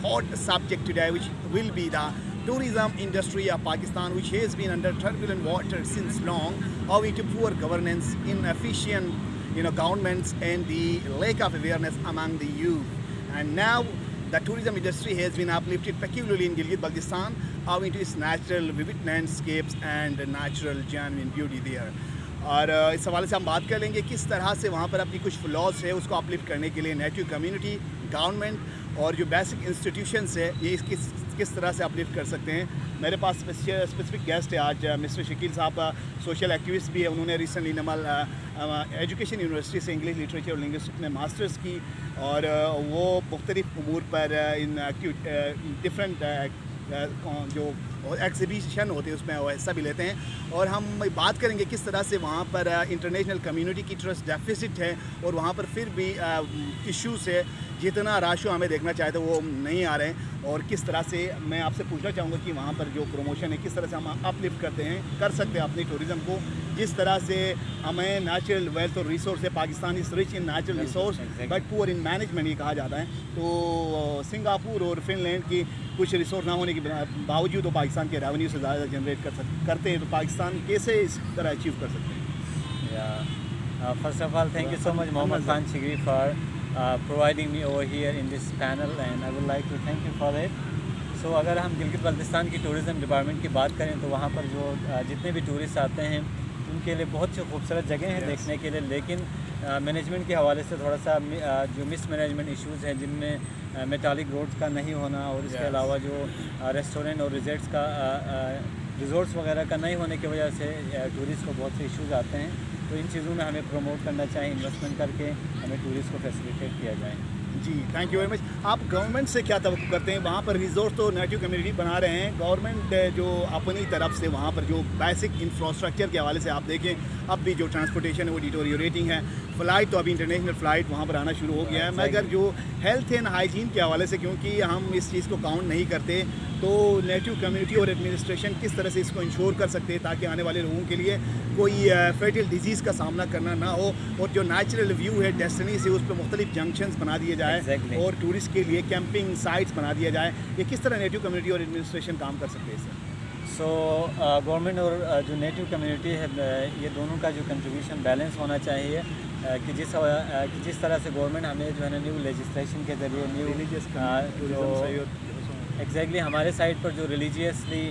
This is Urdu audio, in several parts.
hot subject today, which will be the tourism industry of Pakistan, which has been under turbulent water since long, owing to poor governance, inefficient governments, and the lack of awareness among the youth. And now the tourism industry has been uplifted, particularly in Gilgit-Baltistan, owing to its natural vivid landscapes and natural genuine beauty there. اور اس حوالے سے ہم بات کر لیں گے کس طرح سے وہاں پر اپنی کچھ فلاز ہے اس کو اپلفٹ کرنے کے لیے نیٹو کمیونٹی، گورنمنٹ اور جو بیسک انسٹیٹیوشنس ہے یہ کس طرح سے اپلفٹ کر سکتے ہیں. میرے پاس اسپیسیفک گیسٹ ہے آج مسٹر شکیل صاحب، سوشل ایکٹیوسٹ بھی ہے. انہوں نے ریسنٹلی نمل ایجوکیشن یونیورسٹی سے انگلش لٹریچر اور لنگوسٹکس میں ماسٹرز کی اور وہ مختلف امور پر ان ڈفرینٹ جو ایگزیبیشن ہوتے ہیں اس میں وہ حصہ بھی لیتے ہیں. اور ہم بات کریں گے کس طرح سے وہاں پر انٹرنیشنل کمیونٹی کی ٹرسٹ ڈیفیسٹ ہے اور وہاں پر پھر بھی ایشوز ہے، جتنا راشو ہمیں دیکھنا چاہے تو وہ نہیں آ رہے ہیں. اور کس طرح سے میں آپ سے پوچھنا چاہوں گا کہ وہاں پر جو پروموشن ہے کس طرح سے ہم اپ لفٹ کر سکتے ہیں اپنی ٹورزم کو، جس طرح سے ہمیں نیچرل ویلتھ اور ریسورس ہے. Pakistan is rich in natural resource but poor in management یہ کہا جاتا ہے. تو سنگاپور اور فن لینڈ کی کچھ ریسورس نہ ہونے کے باوجود وہ پاکستان کے ریونیو سے زیادہ جنریٹ کرتے ہیں، تو پاکستان کیسے اس طرح اچیو کر سکتے ہیں؟ First of all, thank you so much, Mohammad Khan Chigri, for providing me over here in this panel, and I would like to thank you for it. So اگر ہم گلگت بلتستان کی ٹورزم ڈپارٹمنٹ کی بات کریں تو وہاں پر جو جتنے بھی ٹورسٹ آتے ہیں ان کے لیے بہت سی خوبصورت جگہیں ہیں دیکھنے کے لیے، لیکن مینجمنٹ کے حوالے سے تھوڑا سا جو مس مینجمنٹ ایشوز ہیں جن میں میٹالک روڈز کا نہیں ہونا اور اس کے علاوہ جو ریسٹورنٹ اور ریزورٹس وغیرہ کا نہیں ہونے کی وجہ سے ٹورسٹ کو بہت سے ایشوز آتے ہیں. تو ان چیزوں میں ہمیں پروموٹ کرنا چاہیے، انویسٹمنٹ کر کے ہمیں ٹورسٹ کو فیسیلیٹیٹ کیا جائے. جی تھینک یو ویری مچ. آپ گورنمنٹ سے کیا توقع کرتے ہیں؟ وہاں پر ریزورٹ تو نیٹو کمیونٹی بنا رہے ہیں، گورنمنٹ جو اپنی طرف سے وہاں پر جو بیسک انفراسٹرکچر کے حوالے سے آپ دیکھیں اب بھی جو ٹرانسپورٹیشن ہے وہ ڈیٹوریٹنگ ہے. فلائٹ تو ابھی انٹرنیشنل فلائٹ وہاں پر آنا شروع ہو گیا ہے، مگر جو ہیلتھ اینڈ ہائیجین کے حوالے سے کیونکہ ہم اس چیز کو کاؤنٹ نہیں کرتے، تو نیٹو کمیونٹی اور ایڈمنسٹریشن کس طرح سے اس کو انشور کر سکتے ہیں تاکہ آنے والے لوگوں کے لیے کوئی فیٹل ڈیزیز کا سامنا کرنا نہ ہو، اور جو نیچرل ویو ہے ڈیسٹنی سے اس پہ مختلف جنکشنز بنا دیے جائے اور ٹورسٹ کے لیے کیمپنگ سائٹس بنا دیا جائے. یہ کس طرح نیٹو کمیونٹی اور ایڈمنسٹریشن کام کر سکتے ہیں سر؟ سو گورنمنٹ اور جو نیٹو کمیونٹی ہے یہ دونوں کا جو کنٹریبیوشن بیلنس ہونا چاہیے کہ جس طرح سے گورنمنٹ ہمیں جو ہے نا نیو لیجسلیشن کے ذریعے نیو ایگزیکٹلی ہمارے سائٹ پر جو ریلیجیسلی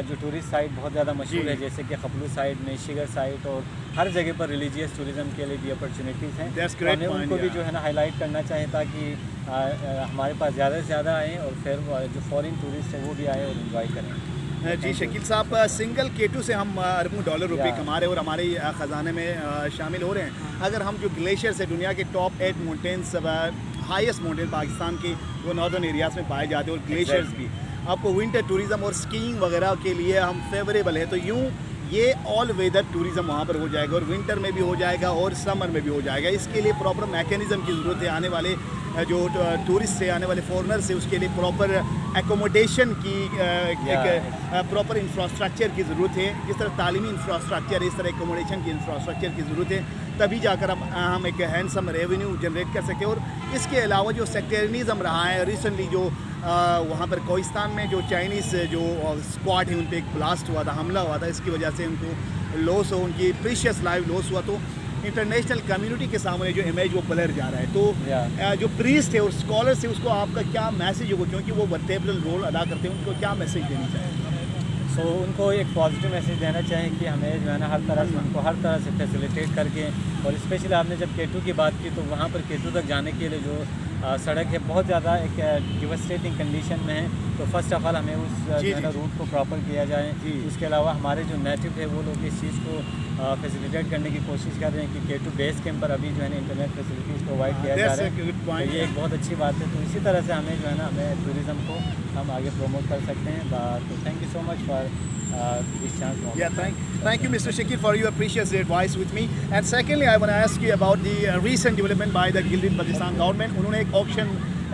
جو ٹورسٹ سائٹ بہت زیادہ مشہور ہے، جیسے کہ خپلو سائٹ میں شگر سائٹ اور ہر جگہ پر ریلیجیس ٹورزم کے لیے بھی اپرچونیٹیز ہیں. ہمیں ان کو بھی جو ہے نا ہائی لائٹ کرنا چاہیے تاکہ ہمارے پاس زیادہ سے زیادہ آئیں اور پھر جو فورین ٹورسٹ ہیں وہ بھی آئیں اور انجوائے کریں. جی شکیل صاحب، سنگل K2 سے ہم اربوں ڈالر روپے کما رہے ہیں اور ہمارے خزانے میں شامل ہو رہے ہیں. اگر ہم جو گلیشیئرس ہے دنیا کے top 8 mountains, highest mountain Pakistan کی وہ ناردرن ایریاز میں پائے جاتے ہیں، اور گلیشیئرس بھی آپ کو ونٹر ٹورزم اور اسکیئنگ وغیرہ کے لیے ہم فیوریبل ہے. تو یوں یہ آل ویدر ٹورزم وہاں پر ہو جائے گا اور ونٹر میں بھی ہو جائے گا اور سمر میں بھی ہو جائے گا. اس کے لیے پراپر میکینزم کی ضرورت ہے. آنے والے جو ٹورسٹ سے آنے والے فورنر سے اس کے لیے پراپر ایکوموڈیشن کی ایک پراپر انفراسٹرکچر کی ضرورت ہے. جس طرح تعلیمی انفراسٹرکچر اس طرح ایکوموڈیشن کی انفراسٹرکچر کی ضرورت ہے، تبھی جا کر ہم ایک ہینڈسم ریونیو جنریٹ کر سکیں. اور اس کے علاوہ جو سیکٹرنزم رہا ہے ریسنٹلی، جو وہاں پر کوہستان میں جو چائنیز جو اسکواڈ ہیں ان پہ ایک بلاسٹ ہوا تھا، حملہ ہوا تھا، اس کی وجہ سے ان کو لاس ہو، ان کی پریشیس لائف لاس ہوا. تو انٹرنیشنل کمیونٹی کے سامنے جو امیج وہ بلر جا رہا ہے. تو جو پریسٹ ہے اور اسکالرس ہے اس کو آپ کا کیا میسیج ہوگا، کیونکہ وہ ورٹیبرل رول ادا کرتے ہیں، ان کو کیا میسیج دینا چاہیں؟ سو ان کو ایک پازیٹیو میسیج دینا چاہیں کہ ہمیں جو ہے نا ہر طرح سے ان کو ہر طرح سے فیسیلیٹیٹ کر کے، اور اسپیشلی آپ نے جب K2 کی بات کی تو وہاں پر K2 تک جانے کے لیے جو سڑک ہے بہت زیادہ ایک ڈیواسٹیٹنگ کنڈیشن میں ہے. تو فرسٹ آف آل ہمیں اس جو ہے نا روٹ کو پراپر کیا جائے. اس کے علاوہ ہمارے جو نیٹو ہے وہ لوگ اس چیز کو فیسیلیٹیٹ کرنے کی کوشش کر رہے ہیں کہ K2 بیس کیمپ پر ابھی جو ہے نا انٹرنیٹ فیسلٹیز پرووائڈ کیا جا رہا ہے. یہ ایک بہت اچھی بات ہے. تو اسی طرح سے ہمیں جو ہے نا ہمیں ٹورزم کو ہم آگے پروموٹ کر سکتے ہیں. تو thank you so much for this chance. Yeah, thank you Mr. Shakil for your precious advice with me. And secondly I want to ask you about the recent development by the Gilgit-Baltistan government. انہوں نے ایک option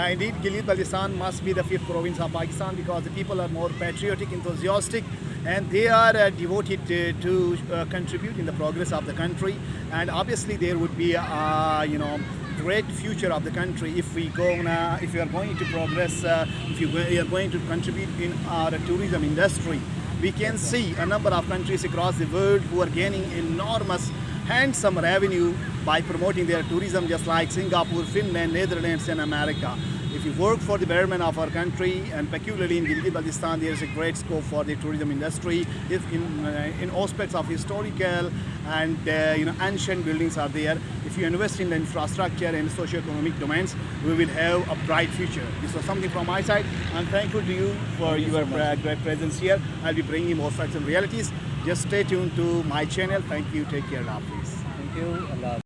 Indeed, Gilgit Baltistan must be the 5th province of Pakistan because the people are more patriotic, enthusiastic, and they are devoted to contribute in the progress of the country. And obviously, there would be great future of the country if we are going to progress, if we are going to contribute in our tourism industry. We can see a number of countries across the world who are gaining enormous handsome revenue by promoting their tourism, just like Singapore, Finland, Netherlands and America. If you work for the betterment of our country, and peculiarly in Gilgit Baltistan, there is a great scope for the tourism industry. If in aspects of historical and ancient buildings are there, if you invest in the infrastructure and socio-economic domains, we will have a bright future. This was something from my side. I'm thankful to you for your great presence here. I'll be bringing more facts and realities. Just stay tuned to my channel. Thank you. Take care now, please. Thank you. Allah.